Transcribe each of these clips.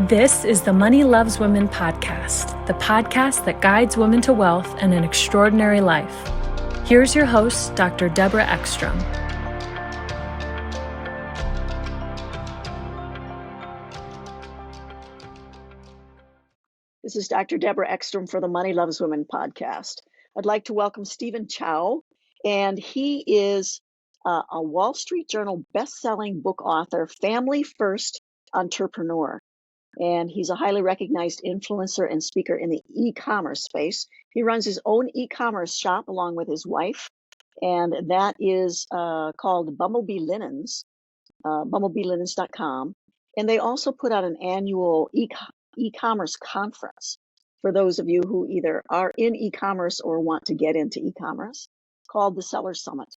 This is the Money Loves Women podcast, the podcast that guides women to wealth and an extraordinary life. Here's your host, Dr. Deborah Ekstrom. This is Dr. Deborah Ekstrom for the Money Loves Women podcast. I'd like to welcome Stephen Chou, and he is a Wall Street Journal best-selling book author, family first entrepreneur. And he's a highly recognized influencer and speaker in the e-commerce space. He runs his own e-commerce shop along with his wife, and that is called Bumblebee Linens, bumblebeelinens.com. And they also put out an annual e-commerce conference for those of you who either are in e-commerce or want to get into e-commerce, called the Seller Summit.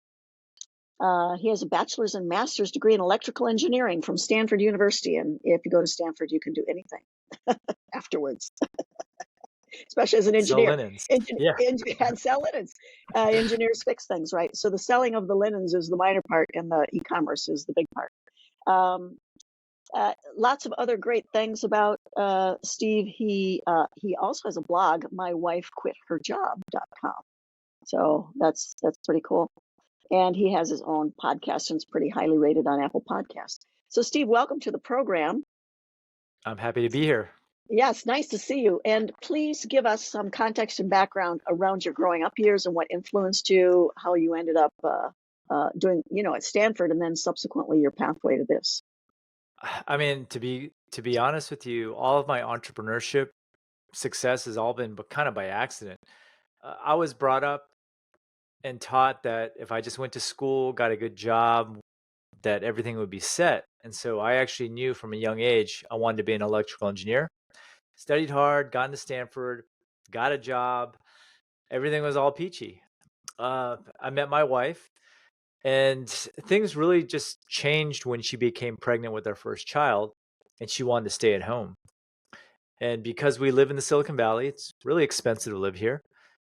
He has a bachelor's and master's degree in electrical engineering from Stanford University. And if you go to Stanford, you can do anything afterwards, especially as an engineer. Sell linens. And sell linens. Engineers fix things, right? So the selling of the linens is the minor part and the e-commerce is the big part. Lots of other great things about Steve. He also has a blog, mywifequitherjob.com. So that's pretty cool. And he has his own podcast and it's pretty highly rated on Apple Podcasts. So Steve, welcome to the program. I'm happy to be here. Yes, nice to see you. And please give us some context and background around your growing up years and what influenced you, how you ended up doing, at Stanford, and then subsequently your pathway to this. I mean, to be honest with you, all of my entrepreneurship success has all been kind of by accident. I was brought up and taught that if I just went to school, got a good job, that everything would be set. And so I actually knew from a young age I wanted to be an electrical engineer. Studied hard, got into Stanford, got a job. Everything was all peachy. I met my wife, and things really just changed when she became pregnant with our first child, and she wanted to stay at home. And because we live in the Silicon Valley, it's really expensive to live here.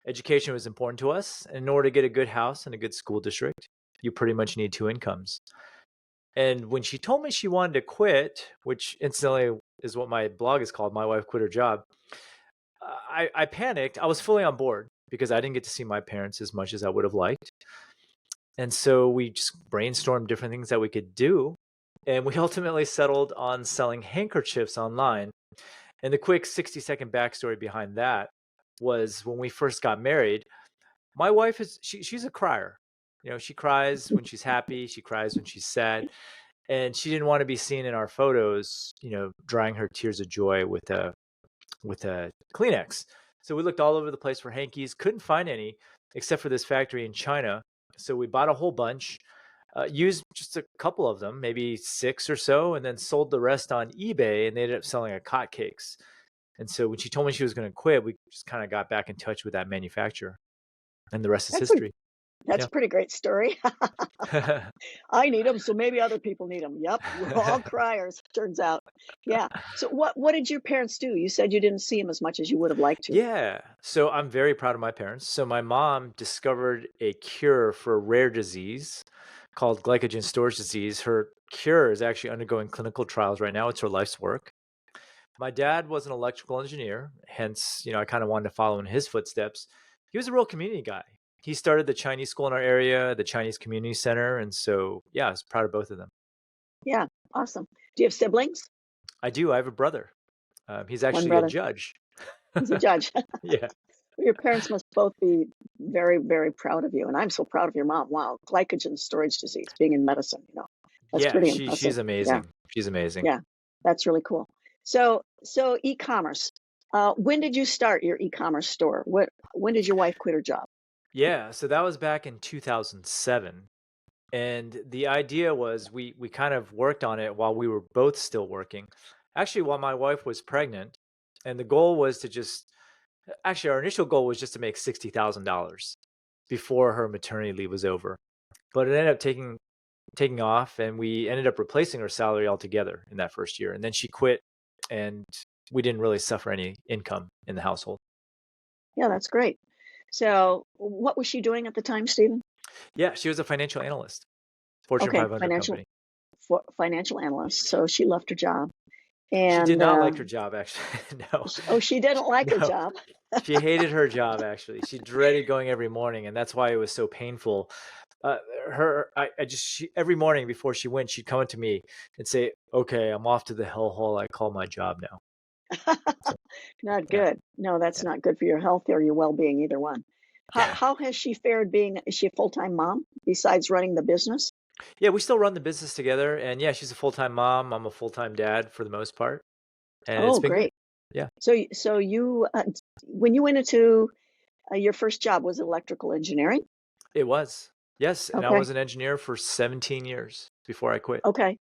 Education was important to us. And in order to get a good house and a good school district, you pretty much need two incomes. And when she told me she wanted to quit, which incidentally is what my blog is called, My Wife Quit Her Job, I panicked. I was fully on board because I didn't get to see my parents as much as I would have liked. And so we just brainstormed different things that we could do. And we ultimately settled on selling handkerchiefs online. And the quick 60-second backstory behind that was when we first got married, my wife she's a crier. She cries when she's happy, she cries when she's sad. And she didn't want to be seen in our photos, drying her tears of joy with a Kleenex. So we looked all over the place for hankies, couldn't find any except for this factory in China. So we bought a whole bunch, used just a couple of them, maybe 6 or so, and then sold the rest on eBay, and they ended up selling like hotcakes. And so when she told me she was going to quit, we just kind of got back in touch with that manufacturer, and the rest is history. That's a pretty great story. I need them, so maybe other people need them. Yep, we're all criers, turns out. Yeah. So what did your parents do? You said you didn't see them as much as you would have liked to. Yeah. So I'm very proud of my parents. So my mom discovered a cure for a rare disease called glycogen storage disease. Her cure is actually undergoing clinical trials right now. It's her life's work. My dad was an electrical engineer, hence, I kind of wanted to follow in his footsteps. He was a real community guy. He started the Chinese school in our area, the Chinese Community Center. And so, yeah, I was proud of both of them. Yeah, awesome. Do you have siblings? I do. I have a brother. He's actually a judge. He's a judge. Yeah. Your parents must both be very, very proud of you. And I'm so proud of your mom. Wow. Glycogen storage disease, being in medicine, That's pretty impressive. She's amazing. Yeah. She's amazing. Yeah, that's really cool. So e-commerce. When did you start your e-commerce store? When did your wife quit her job? Yeah, so that was back in 2007. And the idea was we kind of worked on it while we were both still working. Actually, while my wife was pregnant. And the goal was our initial goal was just to make $60,000 before her maternity leave was over. But it ended up taking off, and we ended up replacing her salary altogether in that first year. And then she quit, and we didn't really suffer any income in the household. Yeah, that's great. So what was she doing at the time, Stephen? Yeah, she was a financial analyst, Fortune 500 company. Financial analyst. So she left her job. She did And not like her job, actually. No, she didn't like a no. job. She hated her job, actually. She dreaded going every morning, and that's why it was so painful. Uh, every morning before she went, she'd come up to me and say, "Okay, I'm off to the hellhole I call my job now." So, Not yeah, good. No, that's yeah, not good for your health or your well-being, either one. yeah. How has she fared being, is she a full-time mom besides running the business? Yeah, we still run the business together, and yeah, she's a full-time mom. I'm a full-time dad for the most part, and it's Oh, been good. great. Yeah, So you, when you went into your first job, was it electrical engineering? it was. Yes, and I Okay. was an engineer for 17 years before I quit. Okay.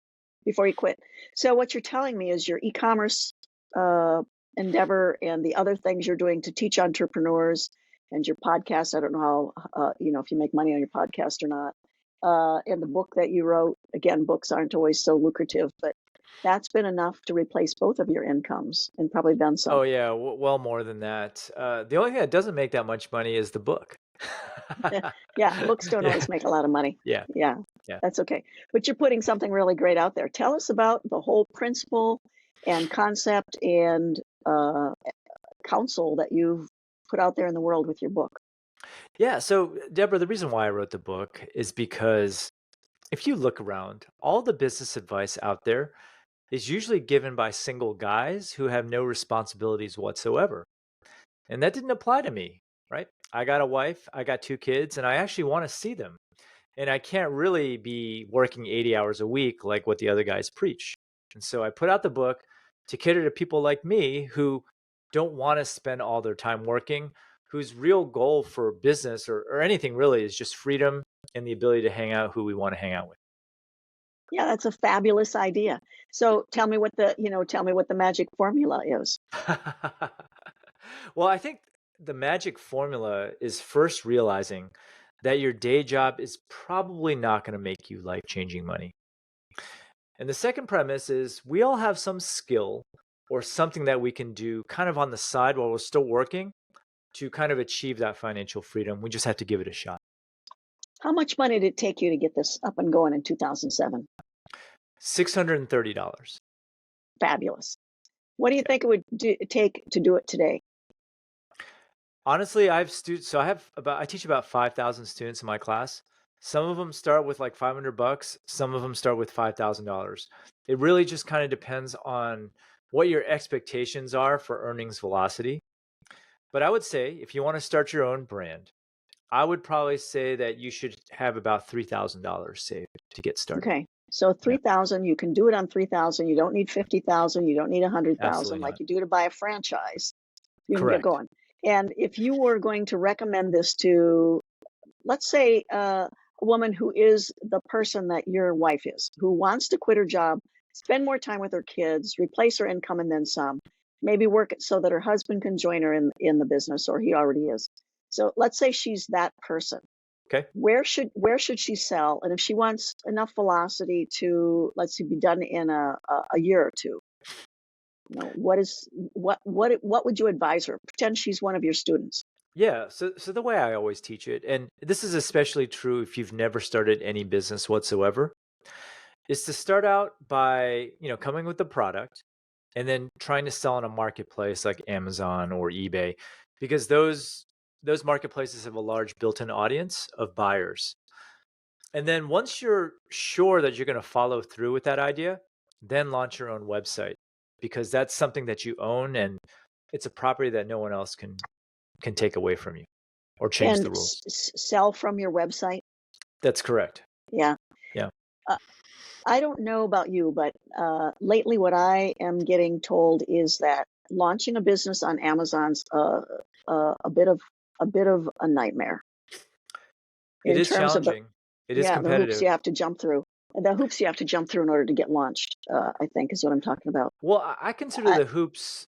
Before you quit. So what you're telling me is your e-commerce uh, endeavor and the other things you're doing to teach entrepreneurs and your podcast. I don't know how, if you make money on your podcast or not. And the book that you wrote, again, books aren't always so lucrative, but that's been enough to replace both of your incomes and probably then some. Oh yeah, well more than that. The only thing that doesn't make that much money is the book. Yeah, books don't Yeah, always make a lot of money. yeah, Yeah, yeah. that's okay. But you're putting something really great out there. Tell us about the whole principle and concept and counsel that you've put out there in the world with your book. Yeah, so Deborah, the reason why I wrote the book is because if you look around, all the business advice out there is usually given by single guys who have no responsibilities whatsoever. And that didn't apply to me, right? I got a wife, I got two kids, and I actually want to see them. And I can't really be working 80 hours a week like what the other guys preach. And so I put out the book to cater to people like me who don't want to spend all their time working, whose real goal for business or anything really is just freedom and the ability to hang out who we want to hang out with. Yeah, that's a fabulous idea. So tell me what the magic formula is. Well, I think the magic formula is first realizing that your day job is probably not going to make you life changing money. And the second premise is we all have some skill or something that we can do kind of on the side while we're still working to kind of achieve that financial freedom. We just have to give it a shot. How much money did it take you to get this up and going in 2007? $630. Fabulous. What do you Yeah. think it would take to do it today? Honestly, I teach about 5,000 students in my class. Some of them start with like $500, some of them start with $5,000. It really just kind of depends on what your expectations are for earnings velocity. But I would say if you want to start your own brand, I would probably say that you should have about $3,000 saved to get started. Okay. So Yeah, 3,000, you can do it on 3,000. You don't need 50,000. You don't need 100,000 absolutely like not. you do to buy a franchise. You can get Correct. going. And if you were going to recommend this to, let's say, a woman who is the person that your wife is, who wants to quit her job, spend more time with her kids, replace her income and then some, maybe work it so that her husband can join her in the business, or he already is. So let's say she's that person. Okay. Where should she sell? And if she wants enough velocity to, let's see, be done in a year or two, what would you advise her? Pretend she's one of your students. Yeah, so the way I always teach it, and this is especially true if you've never started any business whatsoever, is to start out by, coming with the product and then trying to sell on a marketplace like Amazon or eBay because those marketplaces have a large built-in audience of buyers. And then once you're sure that you're going to follow through with that idea, then launch your own website because that's something that you own and it's a property that no one else can take away from you or change And the rules. sell from your website. That's correct. Yeah. Yeah. Uh, I don't know about you, but lately what I am getting told is that launching a business on Amazon's a bit of a nightmare It in is terms of challenging. It is the hoops competitive. you have to jump through. The hoops you have to jump through in order to get launched, I think is what I'm talking about. Well, I consider I,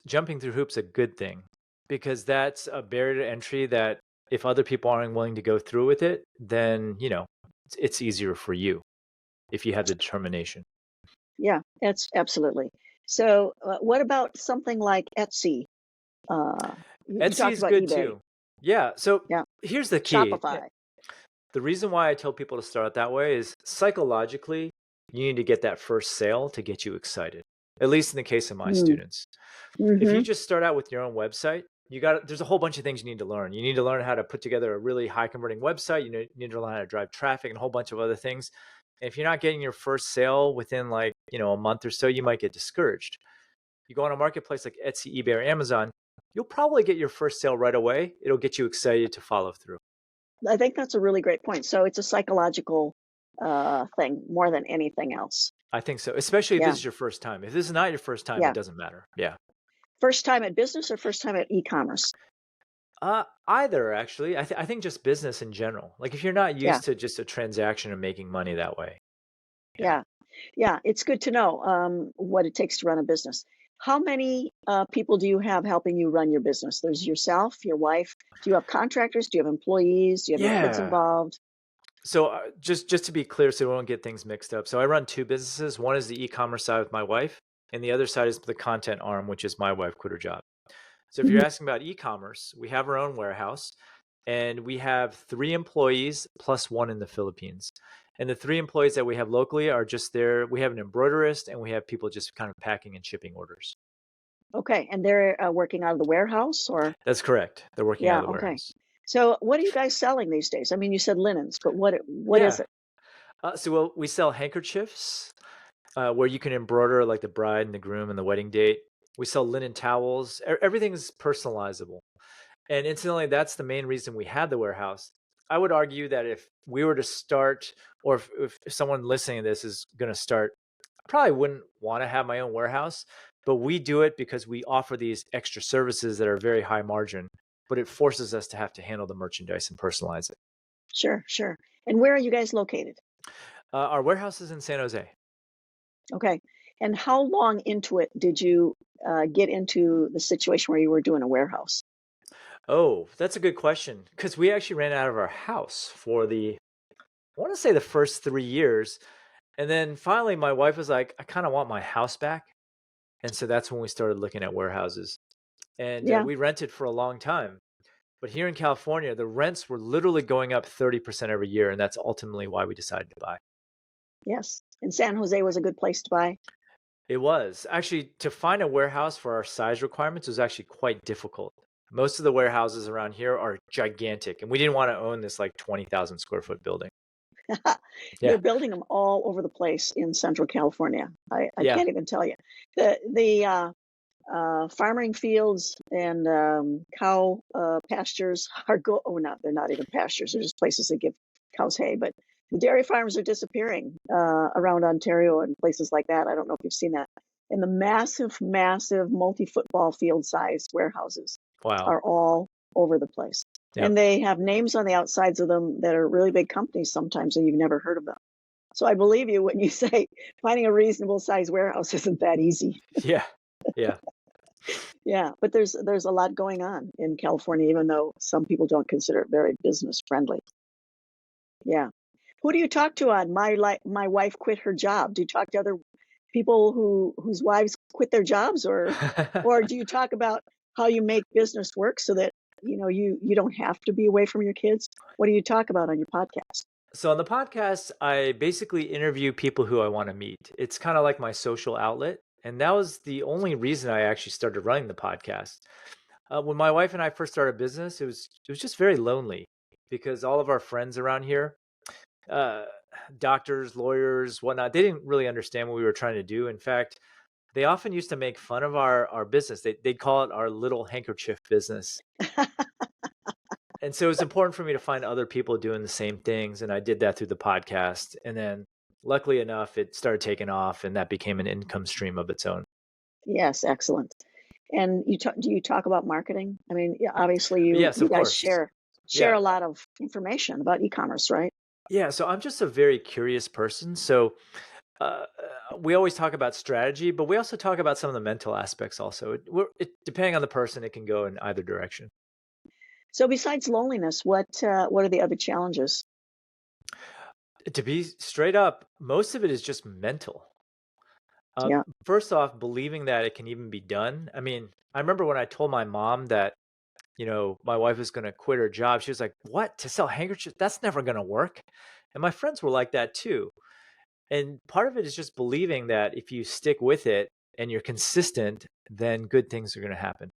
jumping through hoops a good thing because that's a barrier to entry that if other people aren't willing to go through with it, then, it's easier for you if you have the determination. yeah, it's absolutely. So, what about something like Etsy? You Etsy talked is about good eBay. too. Yeah. So Yeah, here's the key. Shopify. The reason why I tell people to start that way is psychologically, you need to get that first sale to get you excited. at least in the case of my Mm. students. If you Mm-hmm. just start out with your own website, there's a whole bunch of things you need to learn. You need to learn how to put together a really high converting website. You need to learn how to drive traffic and a whole bunch of other things. And if you're not getting your first sale within like, a month or so, you might get discouraged. You go on a marketplace like Etsy, eBay, or Amazon, you'll probably get your first sale right away. It'll get you excited to follow through. I think that's a really great point. So it's a psychological thing more than anything else. I think so, especially if Yeah. this is your first time. If this is not your first time, Yeah. it doesn't matter. Yeah. First time at business or first time at e-commerce? Either actually. I think just business in general. Like if you're not Yeah. used to just a transaction and making money that way. Yeah. Yeah. It's good to know what it takes to run a business. How many people do you have helping you run your business? There's yourself, your wife. Do you have contractors? Do you have employees? Do you have your kids Yeah. involved? So just to be clear, so we won't get things mixed up. So I run two businesses. One is the e-commerce side with my wife, and the other side is the content arm, which is my wife quit her job. So if you're Mhm. asking about e-commerce, we have our own warehouse, and we have 3 employees plus one in the Philippines. And the 3 employees that we have locally are just there. We have an embroiderist, and we have people just kind of packing and shipping orders. Okay. And they're working out of the warehouse or? That's correct. They're working out Yeah. of the Okay. warehouse. So what are you guys selling these days? I mean, you said linens, but what is Yeah. it? So we sell handkerchiefs, where you can embroider like the bride and the groom and the wedding date. We sell linen towels. Everything's personalizable. And incidentally, that's the main reason we had the warehouse. I would argue that if we were to start, or if someone listening to this is going to start, I probably wouldn't want to have my own warehouse, but we do it because we offer these extra services that are very high margin, but it forces us to have to handle the merchandise and personalize it. Sure, sure. And where are you guys located? Our warehouse is in San Jose. Okay. And how long into it did you get into the situation where you were doing a warehouse? Oh, that's a good question. Because we actually ran out of our house for I want to say the first 3 years. And then finally, my wife was like, I kind of want my house back. And so that's when we started looking at warehouses. And Yeah, we rented for a long time. But here in California, the rents were literally going up 30% every year. And that's ultimately why we decided to buy. yes. And San Jose was a good place to buy. It was actually to find a warehouse for our size requirements was actually quite difficult. Most of the warehouses around here are gigantic, and we didn't want to own this like 20,000 square foot building. They're Yeah. building them all over the place in Central California. I Yeah. can't even tell you. The farming fields and cow pastures are they're not even pastures. They're just places that give cows hay. But the dairy farms are disappearing around Ontario and places like that. I don't know if you've seen that. And the massive, massive multi-football field sized warehouses Wow. are all over the place. Yep. And they have names on the outsides of them that are really big companies sometimes, and you've never heard of them. So I believe you when you say finding a reasonable size warehouse isn't that easy. Yeah. Yeah. Yeah, but there's a lot going on in California, even though some people don't consider it very business friendly. Yeah. Who do you talk to on my wife quit her job? Do you talk to other people whose wives quit their jobs, or do you talk about how you make business work so that you don't have to be away from your kids? What do you talk about on your podcast? So on the podcast, I basically interview people who I want to meet. It's kind of like my social outlet. And that was the only reason I actually started running the podcast. When my wife and I first started business, it was just very lonely because all of our friends around here, uh, doctors, lawyers, whatnot, they didn't really understand what we were trying to do. In fact, they often used to make fun of our business. They'd call it our little handkerchief business. And so it's important for me to find other people doing the same things. And I did that through the podcast. And then luckily enough, it started taking off and that became an income stream of its own. Yes, excellent. And do you talk about marketing? I mean, yeah, obviously Yes, you of guys course. share Yeah. a lot of information about e-commerce, right? Yeah. So I'm just a very curious person. So uh, we always talk about strategy, but we also talk about some of the mental aspects also. Depending on the person, it can go in either direction. So besides loneliness, what are the other challenges? To be straight up, most of it is just mental. Yeah. First off, believing that it can even be done. I mean, I remember when I told my mom that, my wife was going to quit her job. She was like, "What? To sell handkerchiefs? That's never going to work." And my friends were like that too. And part of it is just believing that if you stick with it, and you're consistent, then good things are going to happen.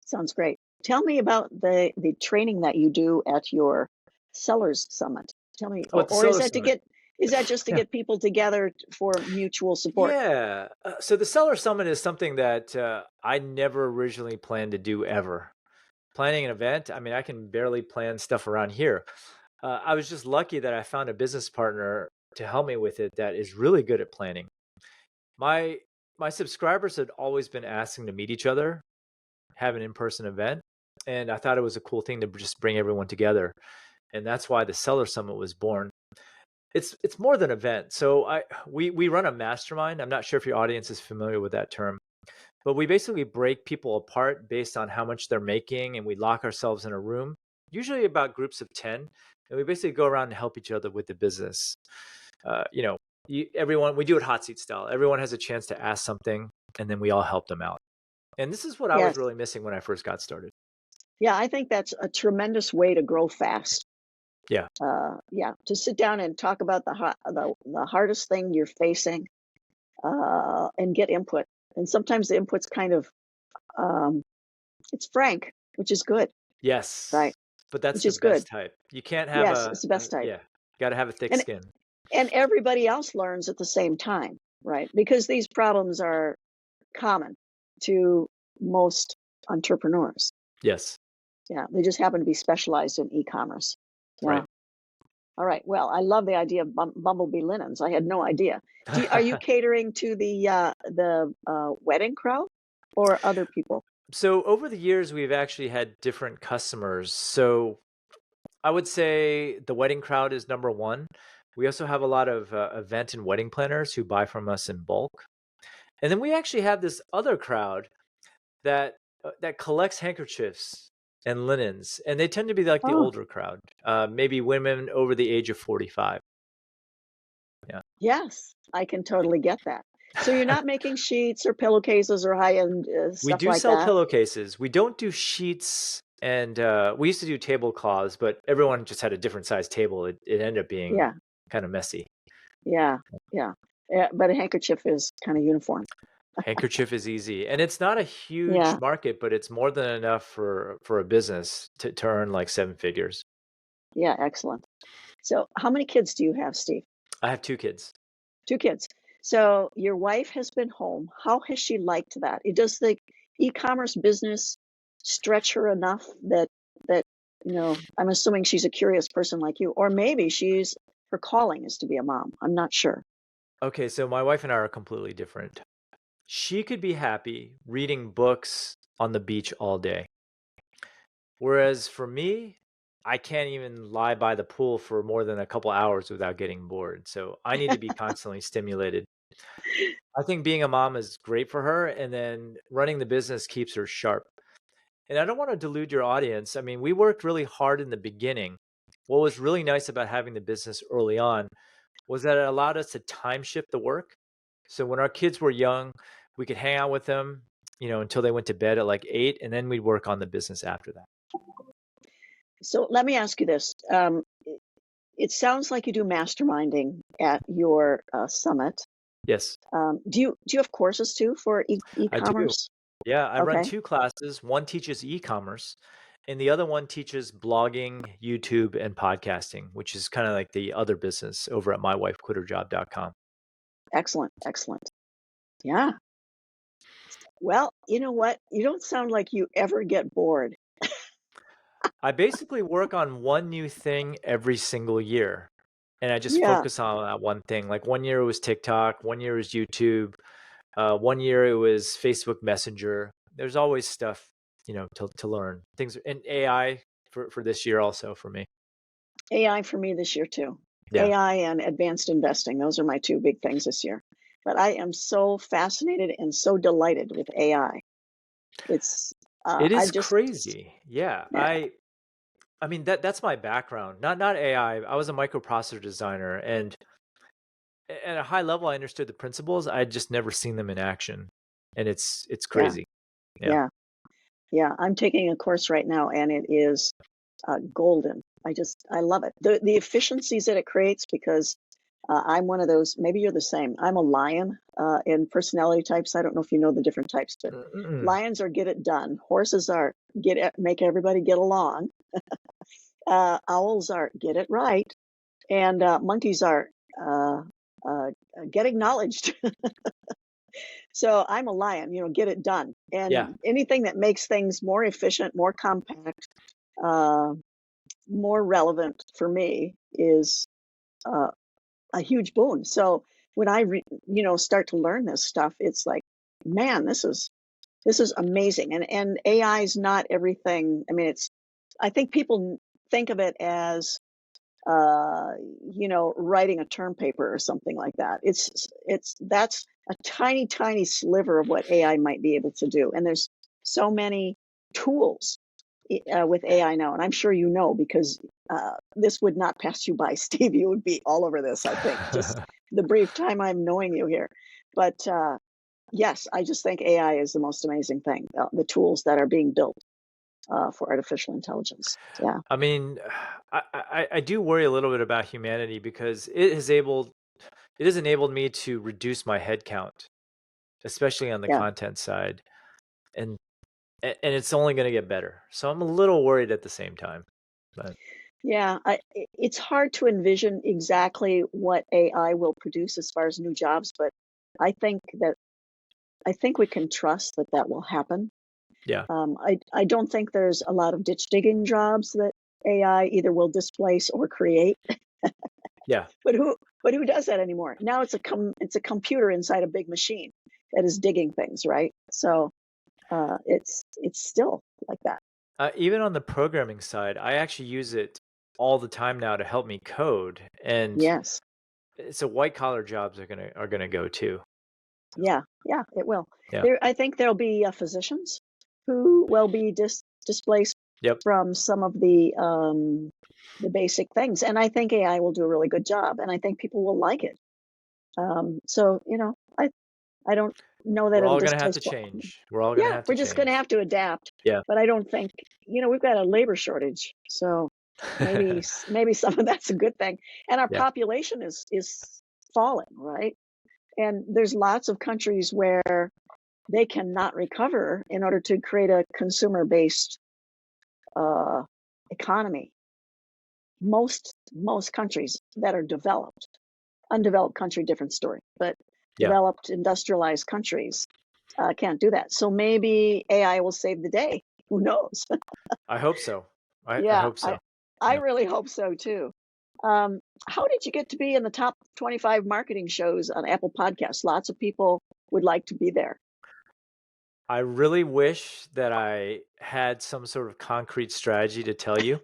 Sounds great. Tell me about the training that you do at your Sellers Summit. Tell me, Oh, at the or is Seller that to Summit. get, is that just to Yeah. get people together for mutual support? Yeah. So the Seller Summit is something that I never originally planned to do ever. Planning an event, I mean, I can barely plan stuff around here. I was just lucky that I found a business partner to help me with it that is really good at planning. My my subscribers had always been asking to meet each other, have an in-person event, and I thought it was a cool thing to just bring everyone together. And that's why the Seller Summit was born. It's more than an event. So we run a mastermind. I'm not sure if your audience is familiar with that term, but we basically break people apart based on how much they're making, and we lock ourselves in a room, usually about groups of 10, and we basically go around and help each other with the business. You know, everyone, we do it hot seat style. Everyone has a chance to ask something, and then we all help them out. And this is what I was Yes. really missing when I first got started. Yeah, I think that's a tremendous way to grow fast. Yeah. Yeah, to sit down and talk about the hardest thing you're facing, and get input. And sometimes the input's kind of, it's frank, which is good, Yes. right? But that's Which the is good. best type. You can't have Yes, it's the best type. yeah, got to have a thick And skin. and everybody else learns at the same time, right? Because these problems are common to most entrepreneurs. Yes. Yeah, they just happen to be specialized in e-commerce. Yeah. Right. All right. Well, I love the idea of bumblebee linens. I had no idea. Are you catering to the wedding crowd or other people? So over the years, we've actually had different customers. So I would say the wedding crowd is number one. We also have a lot of event and wedding planners who buy from us in bulk. And then we actually have this other crowd that that collects handkerchiefs and linens, and they tend to be like the Oh, older crowd, maybe women over the age of 45. Yeah. yes, I can totally get that. So you're not making sheets or pillowcases or high-end We stuff do like sell that? pillowcases. We don't do sheets, and we used to do tablecloths, but everyone just had a different size table. It ended up being Yeah, kind of messy. yeah, yeah. But a handkerchief is kind of uniform. Handkerchief is easy, and it's not a huge Yeah, market, but it's more than enough for a business to earn like seven figures. yeah, excellent. So how many kids do you have, Steve? I have two kids. Two kids. So your wife has been home. How has she liked that? Does the e-commerce business stretch her enough that I'm assuming she's a curious person like you, or maybe her calling is to be a mom. I'm not sure. Okay, so my wife and I are completely different. She could be happy reading books on the beach all day. Whereas for me, I can't even lie by the pool for more than a couple hours without getting bored. So I need to be constantly stimulated. I think being a mom is great for her, and then running the business keeps her sharp. And I don't want to delude your audience. I mean, we worked really hard in the beginning. What was really nice about having the business early on was that it allowed us to time shift the work. So when our kids were young, we could hang out with them, until they went to bed at like 8, and then we'd work on the business after that. So let me ask you this. It sounds like you do masterminding at your summit. Yes, Do you have courses too for I do. e-commerce? Yeah, I run Okay, two classes. One teaches e-commerce, and the other one teaches blogging, YouTube, and podcasting, which is kind of like the other business over at mywifequitherjob.com. excellent, excellent. Yeah. Well, you know what? You don't sound like you ever get bored. I basically work on one new thing every single year, and I just Yeah, focus on that one thing. Like one year it was TikTok, one year it was YouTube, one year it was Facebook Messenger. There's always stuff, to learn. Things and AI for this year also for me. AI for me this year too. Yeah. AI and advanced investing. Those are my two big things this year. But I am so fascinated and so delighted with AI. It's It I is just crazy. Yeah. yeah, I mean that's my background. Not AI. I was a microprocessor designer, and at a high level I understood the principles. I'd just never seen them in action. And it's yeah, crazy. Yeah. yeah, yeah. I'm taking a course right now, and it is golden. I love it. The efficiencies that it creates because I'm one of those, maybe you're the same. I'm a lion in personality types. I don't know if you know the different types, but Mm-mm. lions are get it done. Horses are make everybody get along. Owls are get it right. And monkeys are uh, uh, get acknowledged. So I'm a lion, get it done. Yeah. And anything that makes things more efficient, more compact, uh, more relevant for me is uh, a huge boon. So when I, start to learn this stuff, it's like, man, this is amazing. And AI is not everything. I mean, I think people think of it as uh, writing a term paper or something like that. That's a tiny, tiny sliver of what AI might be able to do. And there's so many tools with AI now, and I'm sure you know because this would not pass you by, Steve. You would be all over this, I think, just the brief time I'm knowing you here. But yes, I just think AI is the most amazing thing. The tools that are being built for artificial intelligence. Yeah, I mean, I do worry a little bit about humanity because it has enabled me to reduce my head count, especially on the yeah. content side, and and it's only going to get better. So I'm a little worried at the same time. But Yeah, it's hard to envision exactly what AI will produce as far as new jobs, but I think that I think we can trust that that will happen. yeah, I don't think there's a lot of ditch digging jobs that AI either will displace or create. yeah. But who does that anymore? Now it's a computer inside a big machine that is digging things, right? So it's still like that. Even on the programming side, I actually use it all the time now to help me code, and Yes. so white collar jobs are gonna go too. Yeah, yeah, it will. Yeah. I think there'll be physicians who will be displaced Yep. from some of the basic things, and I think AI will do a really good job, and I think people will like it. So I don't know that We're it'll all gonna have displace. to change. We're all gonna Yeah, have to we're just going to change. have to adapt, Yeah. but I don't think we've got a labor shortage, so maybe some of that's a good thing, and our Yeah. population is falling, right? And there's lots of countries where they cannot recover in order to create a consumer-based uh, economy. Most countries that are developed, undeveloped country, different story, but Yeah. developed, industrialized countries can't do that. So maybe AI will save the day. Who knows? I hope so. I Yeah, hope so. I Yeah. really hope so too. How did you get to be in the top 25 marketing shows on Apple Podcasts? Lots of people would like to be there. I really wish that I had some sort of concrete strategy to tell you.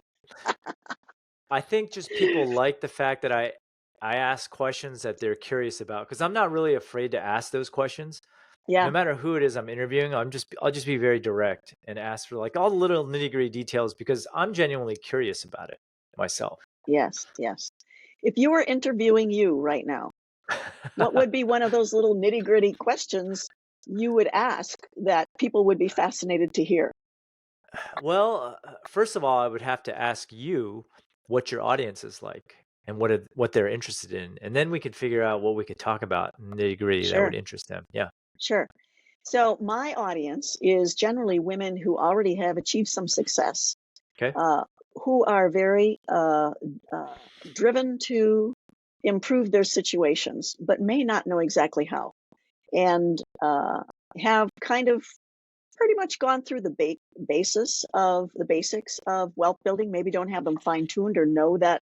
I think just people like the fact that I ask questions that they're curious about because I'm not really afraid to ask those questions. No Yeah. matter who it is I'm interviewing, I'll just be very direct and ask for like all the little nitty-gritty details because I'm genuinely curious about it myself. Yes, yes. If you were interviewing you right now, what would be one of those little nitty-gritty questions you would ask that people would be fascinated to hear? Well, first of all, I would have to ask you what your audience is like and what they're interested in, and then we could figure out what we could talk about nitty gritty that would Sure, interest them. Yeah. sure. So my audience is generally women who already have achieved some success, Okay. uh, who are very driven to improve their situations, but may not know exactly how, and have kind of pretty much gone through the basics of wealth building, maybe don't have them fine tuned or know that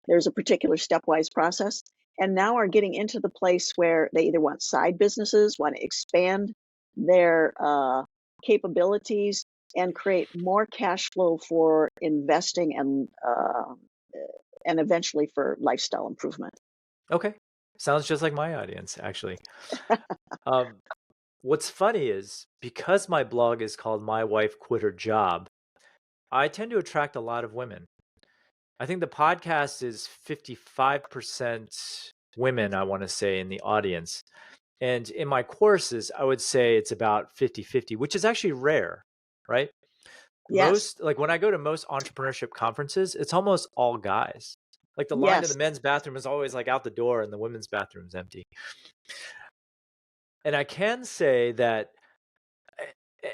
there's a particular stepwise process, and now are getting into the place where they either want side businesses, want to expand their capabilities, and create more cash flow for investing and eventually for lifestyle improvement. Okay. Sounds just like my audience, actually. Um, what's funny is because my blog is called My Wife Quit Her Job, I tend to attract a lot of women. I think the podcast is 55% women, I want to say, in the audience. And in my courses, I would say it's about 50-50, which is actually rare, right? Yes. Like when I go to most entrepreneurship conferences, it's almost all guys. Like the line to the Yes. men's bathroom is always like out the door and the women's bathroom's empty. And I can say that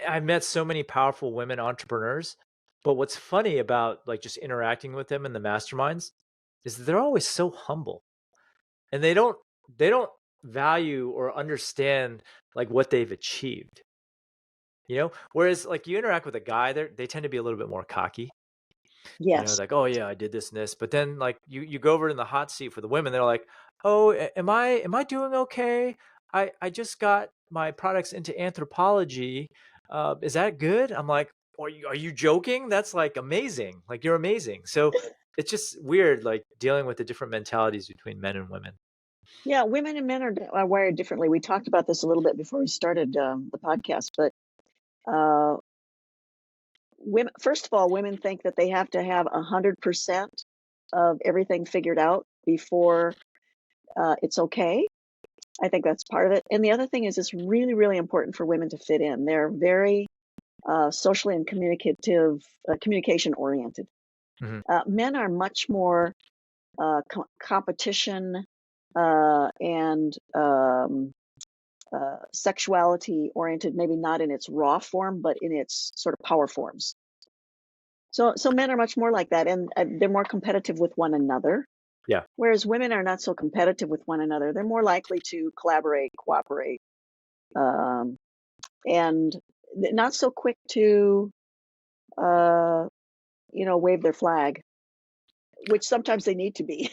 I met so many powerful women entrepreneurs, but what's funny about like just interacting with them in the masterminds is that they're always so humble, and they don't value or understand like what they've achieved, whereas like you interact with a guy, they tend to be a little bit more cocky, Yes. like, oh yeah, I did this and this. But then like you go over in the hot seat for the women, they're like, oh, am I doing okay? I just got my products into anthropology. Is that good? I'm like, are you joking? That's like amazing. Like you're amazing. So it's just weird, like dealing with the different mentalities between men and women. Yeah, women and men are wired differently. We talked about this a little bit before we started the podcast, but uh, women, first of all, women think that they have to have 100% of everything figured out before it's okay. I think that's part of it. And the other thing is, it's really, really important for women to fit in. They're very socially and communication oriented. Hmm. Men are much more competition and sexuality oriented, maybe not in its raw form, but in its sort of power forms. So men are much more like that, and they're more competitive with one another. Yeah, Whereas women are not so competitive with one another. They're more likely to collaborate, cooperate, um, and not so quick to, uh, wave their flag, which sometimes they need to be.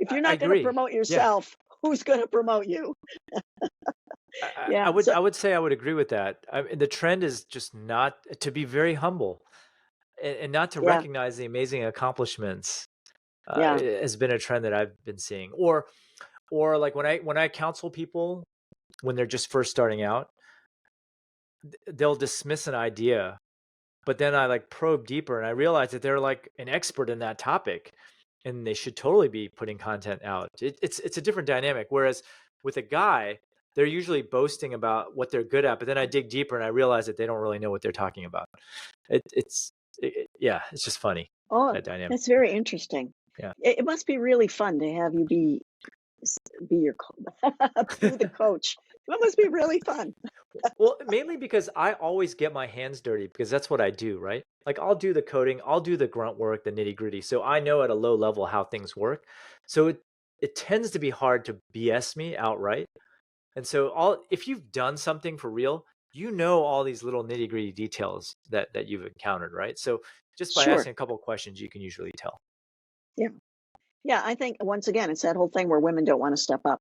If you're I not going to agree. promote Yeah. yourself, who's going to promote you? I, I Yeah. would So I would say I would agree with that. The trend is just not to be very humble, and not to yeah, recognize the amazing accomplishments. yeah, Has been a trend that I've been seeing, or like when I counsel people when they're just first starting out, they'll dismiss an idea, but then I like probe deeper and I realize that they're like an expert in that topic, and they should totally be putting content out. It's a different dynamic. Whereas with a guy, they're usually boasting about what they're good at, but then I dig deeper and I realize that they don't really know what they're talking about. Yeah, it's just funny, oh, that dynamic. that's very interesting. Yeah. It must be really fun to have you be your be the coach. That must be really fun. Well, mainly because I always get my hands dirty because that's what I do, right? Like I'll do the coding, I'll do the grunt work, the nitty gritty. So I know at a low level how things work. So it tends to be hard to BS me outright. And so if you've done something for real, you know all these little nitty gritty details that you've encountered, right? So just by Sure. asking a couple of questions, you can usually tell. Yeah. Yeah, I think once again it's that whole thing where women don't want to step up,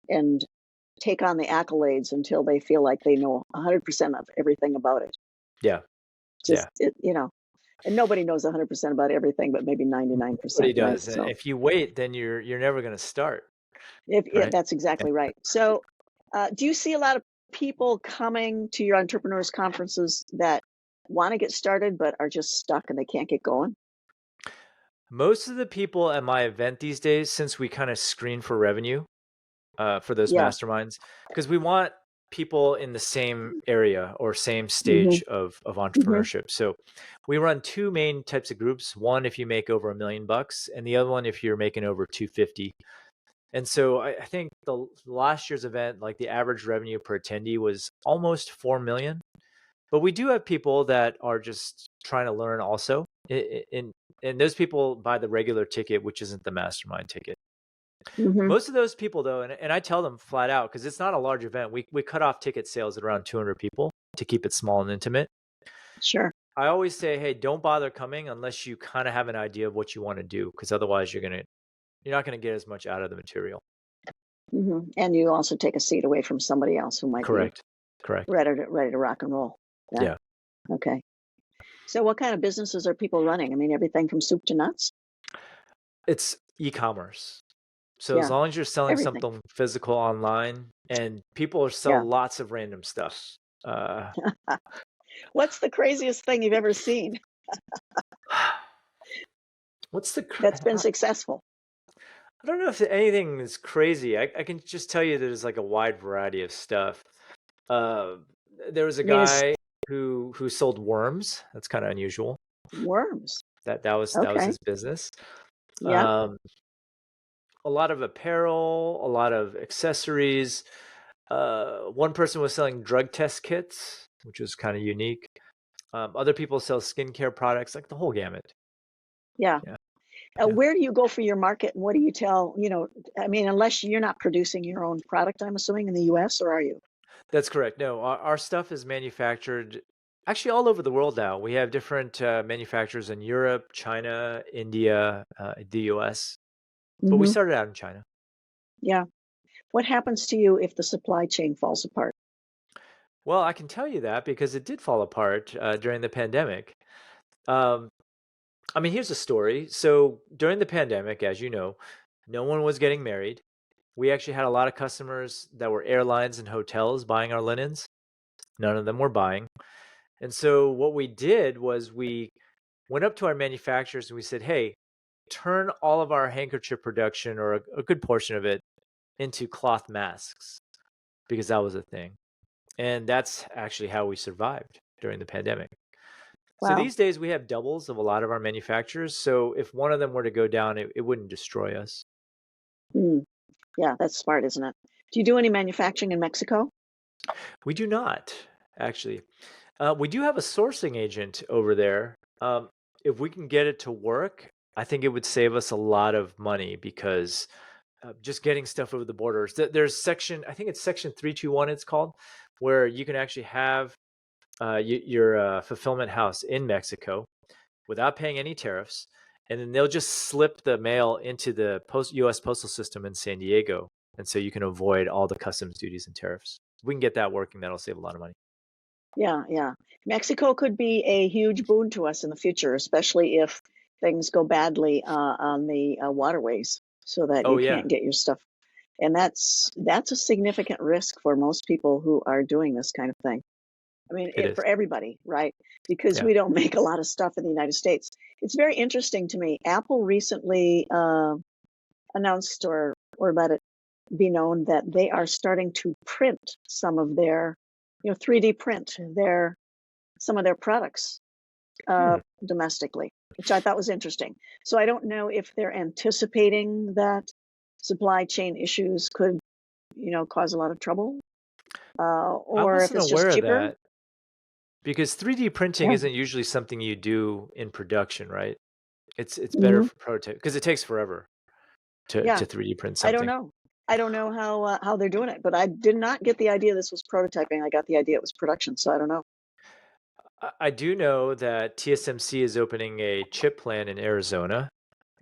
and take on the accolades until they feel like they know 100% of everything about it. Yeah. Just Yeah. and nobody knows 100% about everything, but maybe Nobody 99%, right? does. And So if you wait, then you're never going to start, if right? that's exactly right. So, do you see a lot of people coming to your entrepreneurs conferences that want to get started but are just stuck and they can't get going? Most of the people at my event these days, since we kind of screen for revenue, for those Yeah. masterminds, because we want people in the same area or same Hmm. stage of Hmm. entrepreneurship. So we run two main types of groups. One if you make over $1 million, and the other one if you're making over 250. And so I think the last year's event, like the average revenue per attendee was almost 4 million. But we do have people that are just trying to learn also. And those people buy the regular ticket, which isn't the mastermind ticket. Hmm. Most of those people, though, and I tell them flat out because it's not a large event. We cut off ticket sales at around 200 people to keep it small and intimate. Sure. I always say, hey, don't bother coming unless you kind of have an idea of what you want to do, because otherwise you're not gonna get as much out of the material. Hmm. And you also take a seat away from somebody else who might be Correct. Correct. ready to rock and roll. Yeah. Yeah. Okay. So what kind of businesses are people running? I mean, everything from soup to nuts? It's e-commerce. So as Yeah, long as you're selling everything. something physical online, and people sell Yeah. lots of random stuff. Uh, What's the craziest thing you've ever seen what's the that's been successful? I don't know if anything is crazy. I can just tell you there's like a wide variety of stuff. Uh, there was a I mean, it's guy who sold worms. That's kind of unusual. worms. That was Okay. his business. Yeah. Um, a lot of apparel, a lot of accessories. One person was selling drug test kits, which was kind of unique. Other people sell skincare products, like the whole gamut. Yeah. Yeah, yeah, Where do you go for your market, and what do you tell, I mean, unless you're not producing your own product, I'm assuming in the US, or are you? that's correct. No, our stuff is manufactured actually all over the world now. We have different manufacturers in Europe, China, India, the US, but we Hmm. started out in China. Yeah. What happens to you if the supply chain falls apart? Well, I can tell you that because it did fall apart during the pandemic. Um, I mean, here's a story. So during the pandemic, as you know, no one was getting married. We actually had a lot of customers that were airlines and hotels buying our linens. None of them were buying. And so what we did was we went up to our manufacturers and we said, hey, turn all of our handkerchief production, or a good portion of it, into cloth masks, because that was a thing. And that's actually how we survived during the pandemic. So Wow. these days we have doubles of a lot of our manufacturers. So if one of them were to go down, it wouldn't destroy us. Mm. Yeah, that's smart, isn't it? Do you do any manufacturing in Mexico? We do not, actually. We do have a sourcing agent over there. If we can get it to work, I think it would save us a lot of money, because just getting stuff over the borders. There's section, I think it's section 321, it's called, where you can actually have your fulfillment house in Mexico without paying any tariffs, and then they'll just slip the mail into the U.S. postal system in San Diego, and so you can avoid all the customs duties and tariffs. If we can get that working, that'll save a lot of money. Yeah, yeah. Mexico could be a huge boon to us in the future, especially if things go badly on the waterways, so that Oh you yeah, can't get your stuff. And that's a significant risk for most people who are doing this kind of thing. I mean, it is. for everybody, right? Because Yeah. we don't make a lot of stuff in the United States. It's very interesting to me. Apple recently announced, or let it be known, that they are starting to print some of their, 3D print some of their products Hmm. domestically, which I thought was interesting. So I don't know if they're anticipating that supply chain issues could, cause a lot of trouble, I or if wasn't it's just aware of cheaper. that, because 3D printing Yeah. isn't usually something you do in production, right? It's better Hmm. for prototype, because it takes forever to Yeah. 3D print I don't something. know. I don't know how they're doing it, but I did not get the idea this was prototyping. I got the idea it was production, so I don't know. I do know that TSMC is opening a chip plant in Arizona,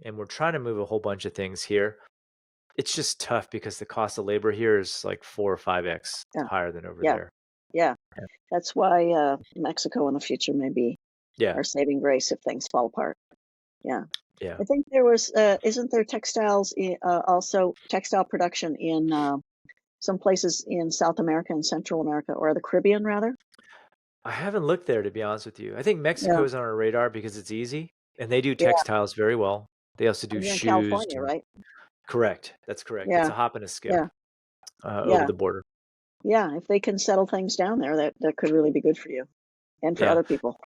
and we're trying to move a whole bunch of things here. It's just tough because the cost of labor here is like 4 or 5x Yeah, higher than over yeah, there. yeah. Yeah. That's why Mexico in the future may be Yeah. our saving grace if things fall apart. Yeah. Yeah. I think there was, isn't there also textile production in some places in South America and Central America, or the Caribbean rather? I haven't looked there, to be honest with you. I think Yeah, Mexico is on our radar because it's easy and they do yeah. textiles very well. They also do And you're in shoes. California, right? Correct. That's correct. It's Yeah, a hop and a skip yeah, over yeah, the border. yeah. If they can settle things down there, that could really be good for you and for Yeah. other people.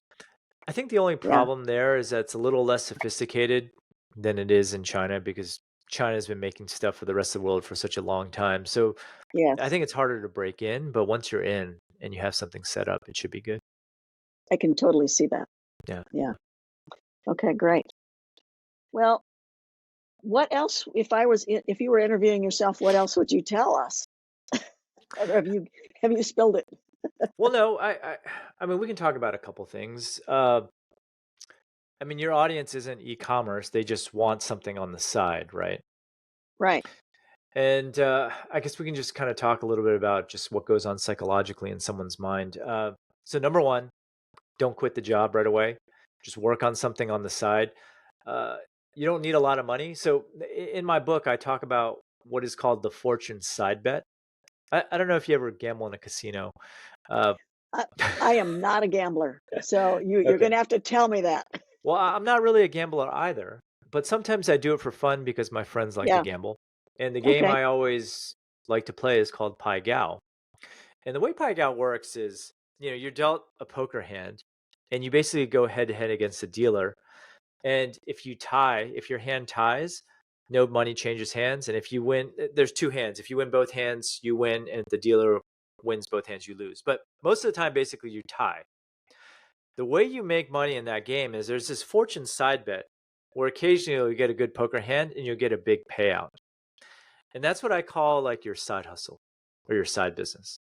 I think the only Yeah. problem there is that it's a little less sophisticated than it is in China, because China's been making stuff for the rest of the world for such a long time. So I Yes, think it's harder to break in, but once you're in and you have something set up, it should be good. I can totally see that. Yeah. Yeah. Okay, great. Well, what else, if you were interviewing yourself, what else would you tell us? Or have you spilled it? Well, no, I mean, we can talk about a couple things. I mean, your audience isn't e-commerce; they just want something on the side, right? Right. And I guess we can just kind of talk a little bit about just what goes on psychologically in someone's mind. So, number one, don't quit the job right away. Just work on something on the side. Uh, you don't need a lot of money. So, in my book, I talk about what is called the fortune side bet. I don't know if you ever gamble in a casino. Uh, I, I am not a gambler, so you're okay. going to have to tell me that. Well, I'm not really a gambler either, but sometimes I do it for fun because my friends like to Yeah. gamble. And the game Okay. I always like to play is called Pai Gow. And the way Pai Gow works is, you're dealt a poker hand and you basically go head to head against the dealer. And if your hand ties, no money changes hands. And if you win, there's two hands. If you win both hands, you win. And if the dealer wins both hands, you lose. But most of the time, basically, you tie. The way you make money in that game is there's this fortune side bet where occasionally you get a good poker hand and you'll get a big payout. And that's what I call like your side hustle or your side business.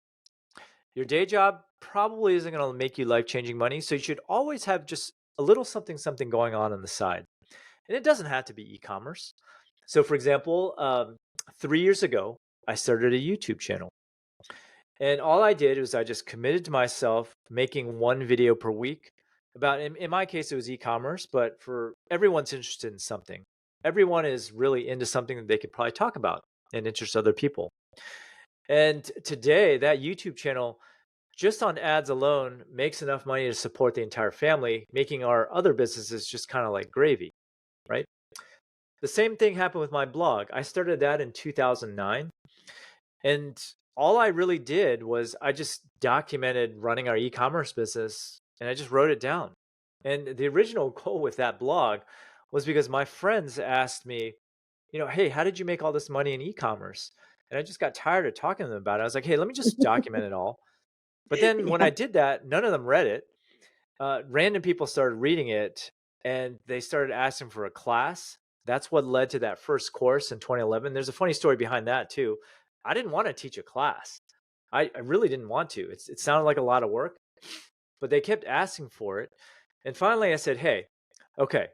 Your day job probably isn't going to make you life-changing money, so you should always have just a little something going on the side. And it doesn't have to be e-commerce. So for example, 3 years ago, I started a YouTube channel. And all I did was I just committed to myself making one video per week about, in my case, it was e-commerce, but for everyone's interested in something. Everyone is really into something that they could probably talk about and interest other people. And today, that YouTube channel, just on ads alone, makes enough money to support the entire family, making our other businesses just kind of like gravy, right? The same thing happened with my blog. I started that in 2009. And all I really did was I just documented running our e-commerce business and I just wrote it down. And the original goal with that blog was because my friends asked me, hey, how did you make all this money in e-commerce? And I just got tired of talking to them about it. I was like, hey, let me just document it all. But then when Yeah. I did that, none of them read it. Random people started reading it and they started asking for a class. That's what led to that first course in 2011. There's a funny story behind that too. I didn't want to teach a class. I really didn't want to. It sounded like a lot of work, but they kept asking for it. And finally I said, hey, okay,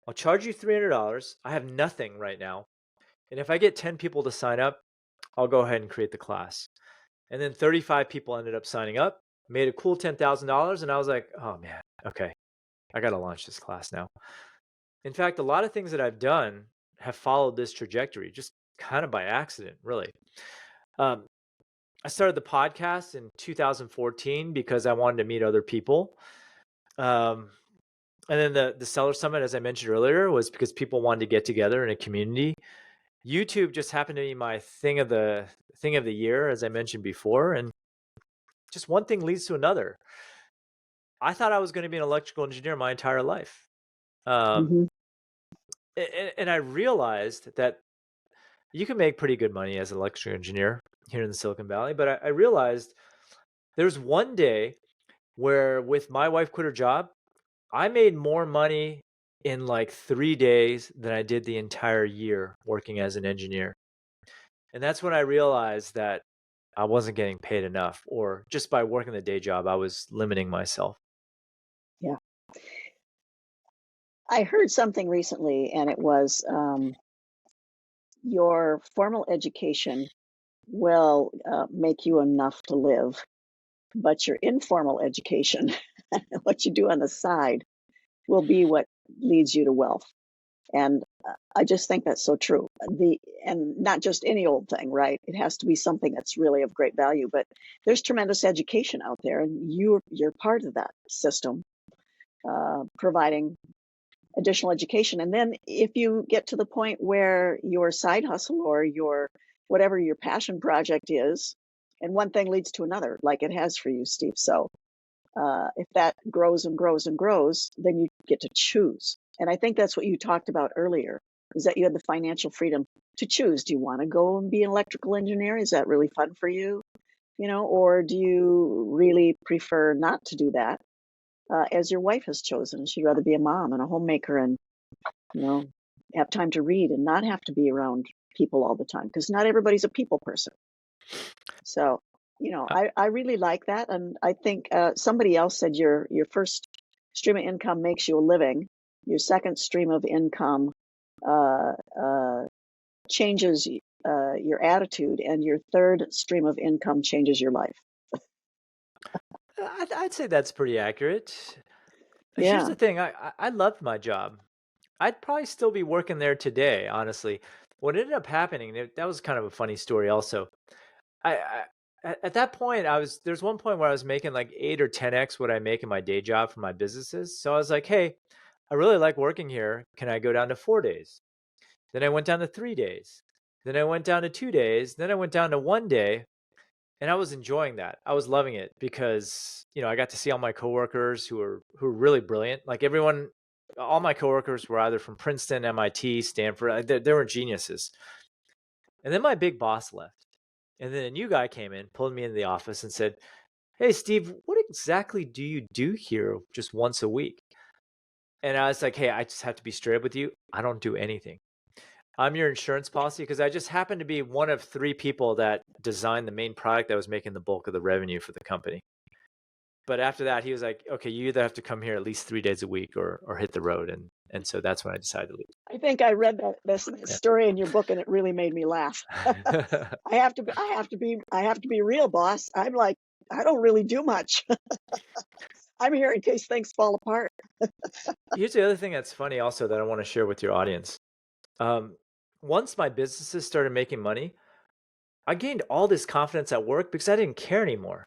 I'll charge you $300. I have nothing right now. And if I get 10 people to sign up, I'll go ahead and create the class. And then 35 people ended up signing up, made a cool $10,000. And I was like, oh man, okay, I got to launch this class now. In fact, a lot of things that I've done have followed this trajectory, just kind of by accident, really. I started the podcast in 2014 because I wanted to meet other people. And then the Seller Summit, as I mentioned earlier, was because people wanted to get together in a community. YouTube just happened to be my thing of the year, as I mentioned before, and just one thing leads to another. I thought I was going to be an electrical engineer my entire life, Mhm. and I realized that you can make pretty good money as an electrical engineer here in the Silicon Valley. But I realized there's one day where, with my wife quit her job, I made more money in like 3 days than I did the entire year working as an engineer. And that's when I realized that I wasn't getting paid enough, or just by working the day job, I was limiting myself. Yeah. I heard something recently, and it was your formal education will make you enough to live, but your informal education, what you do on the side, will be what leads you to wealth. And I just think that's so true. And not just any old thing, right? It has to be something that's really of great value. But there's tremendous education out there, and you're part of that system, providing additional education. And then if you get to the point where your side hustle or your whatever your passion project is, and one thing leads to another, like it has for you, Steve. So if that grows and grows and grows, then you get to choose. And I think that's what you talked about earlier, is that you had the financial freedom to choose. Do you want to go and be an electrical engineer? Is that really fun for you? Or do you really prefer not to do that, as your wife has chosen? She'd rather be a mom and a homemaker and, have time to read and not have to be around people all the time, because not everybody's a people person. So, Uh, I really like that. And I think somebody else said your first stream of income makes you a living. Your second stream of income uh, uh, changes your attitude, and your third stream of income changes your life. I'd say that's pretty accurate. Here's Yeah. the thing. I loved my job. I'd probably still be working there today, honestly. What ended up happening, that was kind of a funny story also. I at that point, there's one point where I was making like 8 or 10x what I make in my day job for my businesses. So I was like, hey, I really like working here. Can I go down to 4 days? Then I went down to 3 days. Then I went down to 2 days. Then I went down to 1 day. And I was enjoying that. I was loving it because, I got to see all my coworkers who were really brilliant. Like everyone all my coworkers were either from Princeton, MIT, Stanford. They were geniuses. And then my big boss left. And then a new guy came in, pulled me into the office and said, "Hey, Steve, what exactly do you do here just once a week?" And I was like, "Hey, I just have to be straight up with you. I don't do anything. I'm your insurance policy," because I just happened to be one of 3 people that designed the main product that was making the bulk of the revenue for the company. But after that, he was like, "Okay, you either have to come here at least 3 days a week or hit the road." And so that's when I decided to I think I read this leave. story in your book, and it really made me laugh. Yeah. I have to be real, boss. I'm like, I don't really do much. I'm here in case things fall apart. Here's the other thing that's funny also that I want to share with your audience. Um, Once my businesses started making money, I gained all this confidence at work because I didn't care anymore.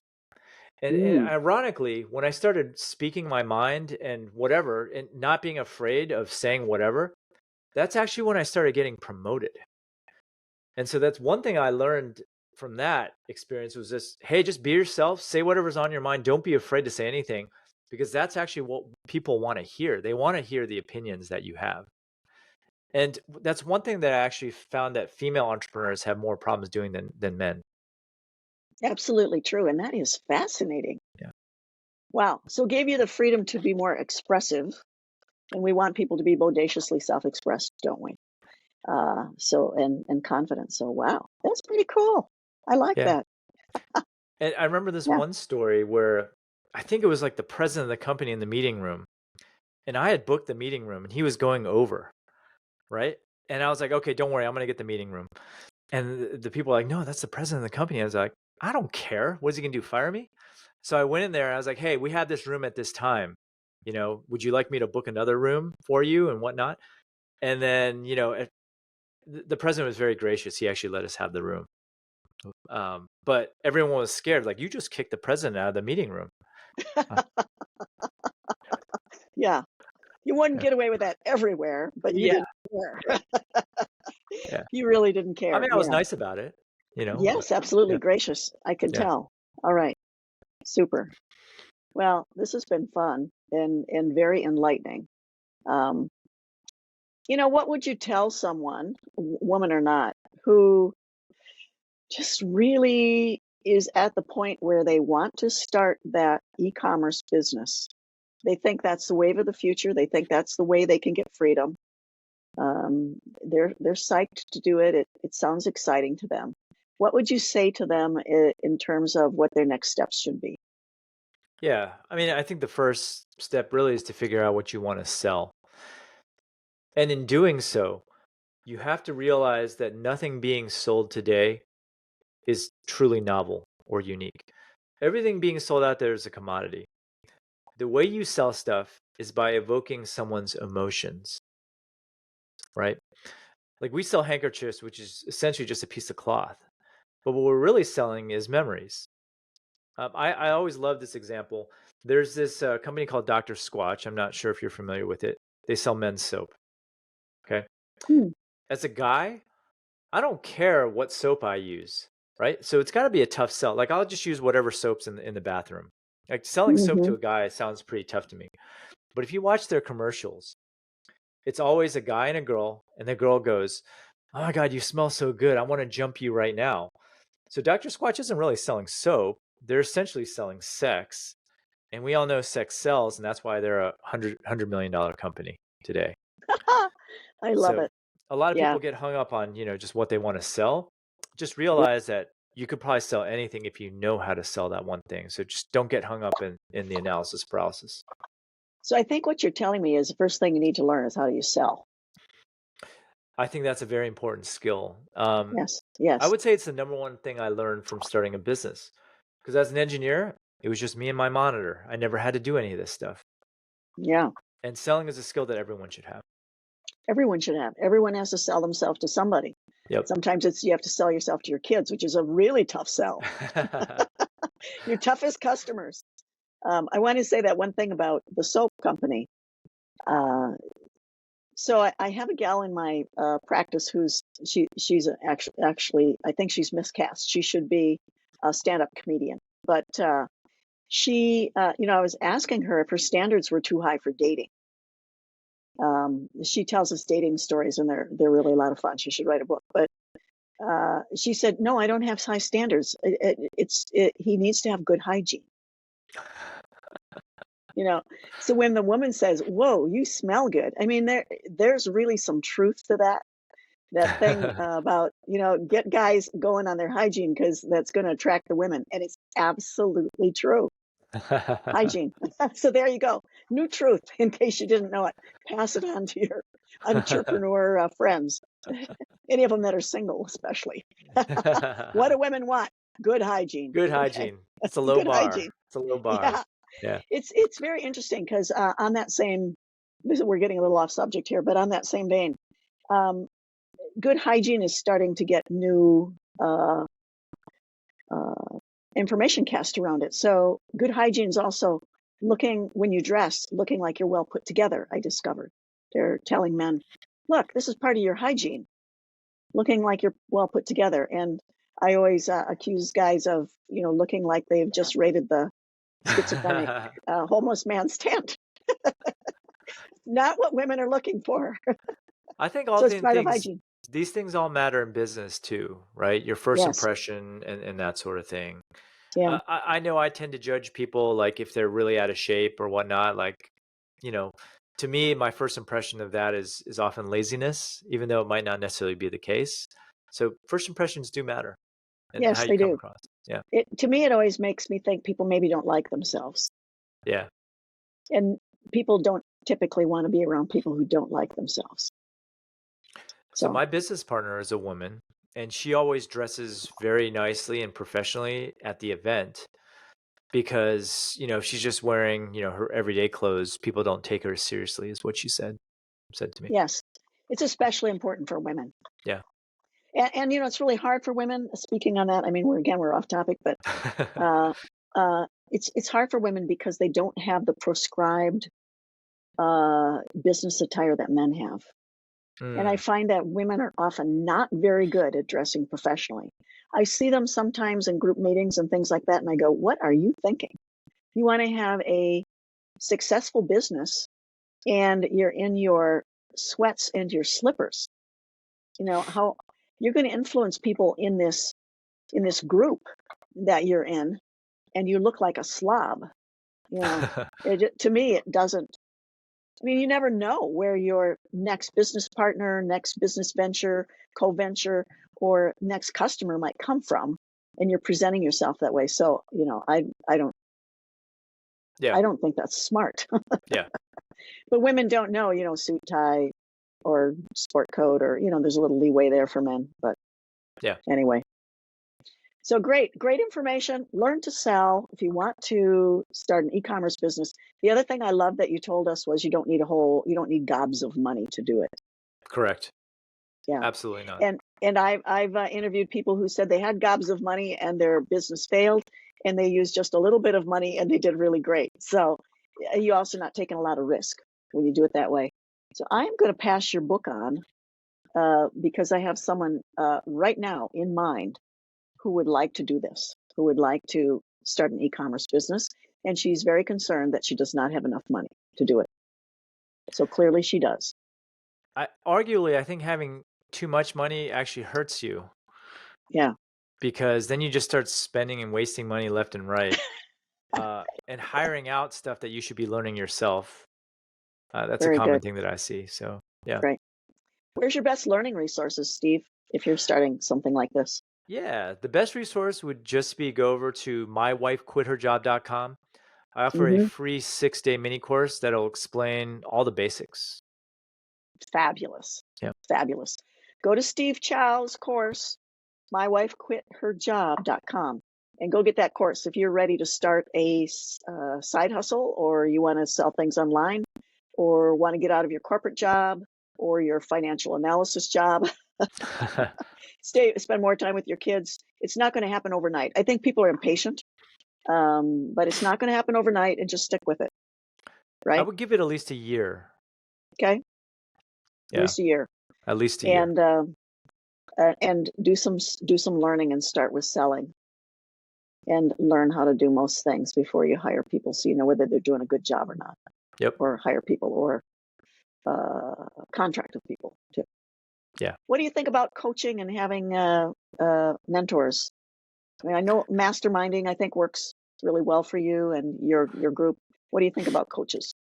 And Mm, ironically, when I started speaking my mind and whatever, and not being afraid of saying whatever, that's actually when I started getting promoted. And so that's one thing I learned from that experience was this, hey, just be yourself, say whatever's on your mind. Don't be afraid to say anything because that's actually what people want to hear. They want to hear the opinions that you have. And that's one thing that I actually found that female entrepreneurs have more problems doing than men. absolutely true. And that is fascinating. Yeah. Wow. So it gave you the freedom to be more expressive. And we want people to be bodaciously self-expressed, don't we? And confident. So wow, that's pretty cool. I like Yeah. that. And I remember this Yeah. one story where I think it was like the president of the company in the meeting room. And I had booked the meeting room and he was going over, right? And I was like, okay, don't worry, I'm gonna get the meeting room. And the people were like, no, that's the president of the company. I was like, I don't care. What is he gonna do? Fire me? So I went in there and I was like, hey, we have this room at this time. Would you like me to book another room for you and whatnot? And then, the president was very gracious. He actually let us have the room. But everyone was scared. Like, you just kicked the president out of the meeting room. Uh, Yeah. You wouldn't yeah. get away with that everywhere, but you Yeah. didn't care. Yeah. You really didn't I care. mean, I was Yeah. nice about it, but Yes, absolutely yeah, gracious. I can yeah. tell. All right. Super. Well, this has been fun and very enlightening. Um, what would you tell someone, woman or not, who just really is at the point where they want to start that e-commerce business? They think that's the wave of the future. They think that's the way they can get freedom. They're psyched to do it. It sounds exciting to them. What would you say to them in terms of what their next steps should be? Yeah. I mean, I think the first step really is to figure out what you want to sell. And in doing so, you have to realize that nothing being sold today is truly novel or unique. Everything being sold out there is a commodity. The way you sell stuff is by evoking someone's emotions, right? Like we sell handkerchiefs, which is essentially just a piece of cloth. But what we're really selling is memories. I always love this example. There's this company called Dr. Squatch. I'm not sure if you're familiar with it. They sell men's soap. Okay. Hmm. As a guy, I don't care what soap I use, right? So it's got to be a tough sell. Like I'll just use whatever soaps in the bathroom. Like selling soap Mm-hmm. to a guy sounds pretty tough to me. But if you watch their commercials, it's always a guy and a girl, and the girl goes, "Oh my God, you smell so good. I want to jump you right now." So Dr. Squatch isn't really selling soap. They're essentially selling sex. And we all know sex sells, and that's why they're a $100 million company today. I love So it. a lot of Yeah. people get hung up on, just what they want to sell. Just realize that you could probably sell anything if you know how to sell that one thing. So just don't get hung up in the analysis paralysis. So I think what you're telling me is the first thing you need to learn is how do you sell? I think that's a very important skill. Yes. I Yes. would say it's the number one thing I learned from starting a business. Because as an engineer, it was just me and my monitor. I never had to do any of this stuff. Yeah. And selling is a skill that everyone should have. Everyone should have. Everyone has to sell themselves to somebody. Yep. Sometimes you have to sell yourself to your kids, which is a really tough sell. Your toughest customers. I want to say that one thing about the soap company. Uh, so I have a gal in my practice she's actually I think she's miscast. She should be a stand-up comedian, but I was asking her if her standards were too high for dating. She tells us dating stories, and they're really a lot of fun. She should write a book. But she said, "No, I don't have high standards. He needs to have good hygiene." You know, so when the woman says, "Whoa, you smell good," I mean, there's really some truth to that thing about, get guys going on their hygiene because that's going to attract the women, and it's absolutely true. Hygiene. So there you go. New truth, in case you didn't know it. Pass it on to your entrepreneur friends. Any of them that are single, especially. What do women want? Good hygiene. Good Okay. hygiene. It's a low Good bar. hygiene. It's a low bar. Yeah. Yeah. It's very interesting because on that same, we're getting a little off subject here, but on that same vein, good hygiene is starting to get new information cast around it. So good hygiene is also looking, when you dress, looking like you're well put together. I discovered they're telling men, look, this is part of your hygiene, looking like you're well put together. And I always accuse guys of, looking like they've just raided the schizophrenic homeless man's tent. Not what women are looking for. I think So it's part of hygiene. these things all matter in business too, right? Your first Yes. impression and that sort of thing. Yeah. I know I tend to judge people like if they're really out of shape or whatnot. Like, to me, my first impression of that is often laziness, even though it might not necessarily be the case. So first impressions do matter, and Yes, how you they come do. across. Yeah. To me, it always makes me think people maybe don't like themselves. Yeah. And people don't typically want to be around people who don't like themselves. So my business partner is a woman, and she always dresses very nicely and professionally at the event because, if she's just wearing, her everyday clothes, people don't take her seriously, is what she said to me. Yes. It's especially important for women. Yeah. And it's really hard for women. Speaking on that, I mean, we're off topic, but it's hard for women because they don't have the prescribed business attire that men have. And I find that women are often not very good at dressing professionally. I see them sometimes in group meetings and things like that, and I go, what are you thinking? You want to have a successful business and you're in your sweats and your slippers. How you're going to influence people in this group that you're in, and you look like a slob. To me, it doesn't. I mean, you never know where your next business partner, next business venture, co-venture, or next customer might come from, and you're presenting yourself that way. So, I don't think that's smart. Yeah. But women don't know, suit, tie, or sport coat, or there's a little leeway there for men. But yeah. Anyway. So great information. Learn to sell if you want to start an e-commerce business. The other thing I love that you told us was you don't need gobs of money to do it. Correct. Yeah. Absolutely not. And I've interviewed people who said they had gobs of money and their business failed, and they used just a little bit of money and they did really great. So you're also not taking a lot of risk when you do it that way. So I'm going to pass your book on because I have someone right now in mind who would like to do this, who would like to start an e-commerce business. And she's very concerned that she does not have enough money to do it. So clearly she does. Arguably, I think having too much money actually hurts you. Yeah. Because then you just start spending and wasting money left and right and hiring out stuff that you should be learning yourself. That's Very a common good. thing that I see. So, yeah. Great. Where's your best learning resources, Steve, if you're starting something like this? Yeah, the best resource would just be go over to mywifequitherjob.com. I offer a free 6-day mini course that'll explain all the basics. Fabulous. Yeah. Fabulous. Go to Steve Chou's course, mywifequitherjob.com, and go get that course. If you're ready to start a side hustle, or you want to sell things online, or want to get out of your corporate job or your financial analysis job, spend more time with your kids. It's not going to happen overnight. I think people are impatient, but it's not going to happen overnight, and just stick with it. Right? I would give it at least a year. Okay. Yeah. At least a year. At least a year. And do some learning and start with selling, and learn how to do most things before you hire people, so you know whether they're doing a good job or not. Yep. Or hire people, or contract with people too. Yeah. What do you think about coaching and having mentors? I mean, I know masterminding, I think, works really well for you and your group. What do you think about coaches?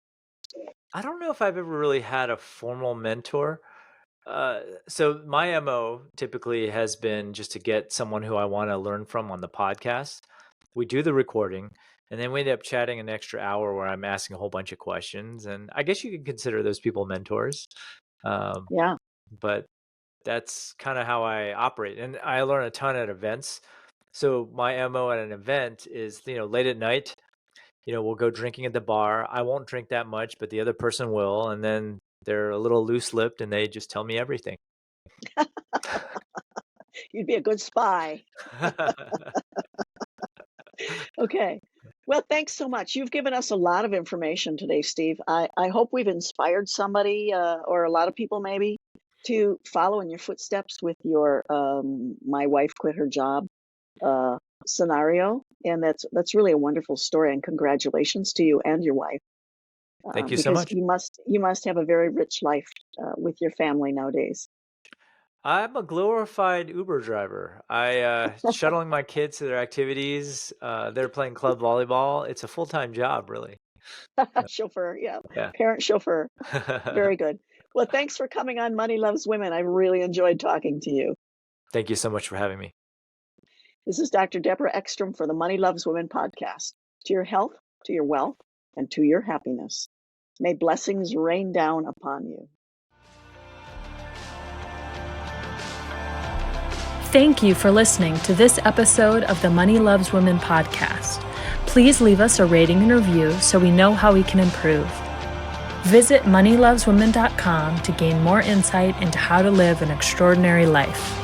I don't know if I've ever really had a formal mentor. So my MO typically has been just to get someone who I want to learn from on the podcast. We do the recording, and then we end up chatting an extra hour where I'm asking a whole bunch of questions. And I guess you could consider those people mentors. Yeah. But that's kind of how I operate. And I learn a ton at events. So my MO at an event is, late at night, we'll go drinking at the bar. I won't drink that much, but the other person will. And then they're a little loose-lipped and they just tell me everything. You'd be a good spy. Okay. Well, thanks so much. You've given us a lot of information today, Steve. I hope we've inspired somebody or a lot of people maybe to follow in your footsteps with your my wife quit her job scenario. And that's really a wonderful story. And congratulations to you and your wife. Thank you so Because much. you must have a very rich life with your family nowadays. I'm a glorified Uber driver. I shuttling my kids to their activities. They're playing club volleyball. It's a full-time job, really. Chauffeur, yeah. Yeah. Parent chauffeur. Very good. Well, thanks for coming on Money Loves Women. I really enjoyed talking to you. Thank you so much for having me. This is Dr. Deborah Ekstrom for the Money Loves Women podcast. To your health, to your wealth, and to your happiness. May blessings rain down upon you. Thank you for listening to this episode of the Money Loves Women podcast. Please leave us a rating and review so we know how we can improve. Visit moneyloveswomen.com to gain more insight into how to live an extraordinary life.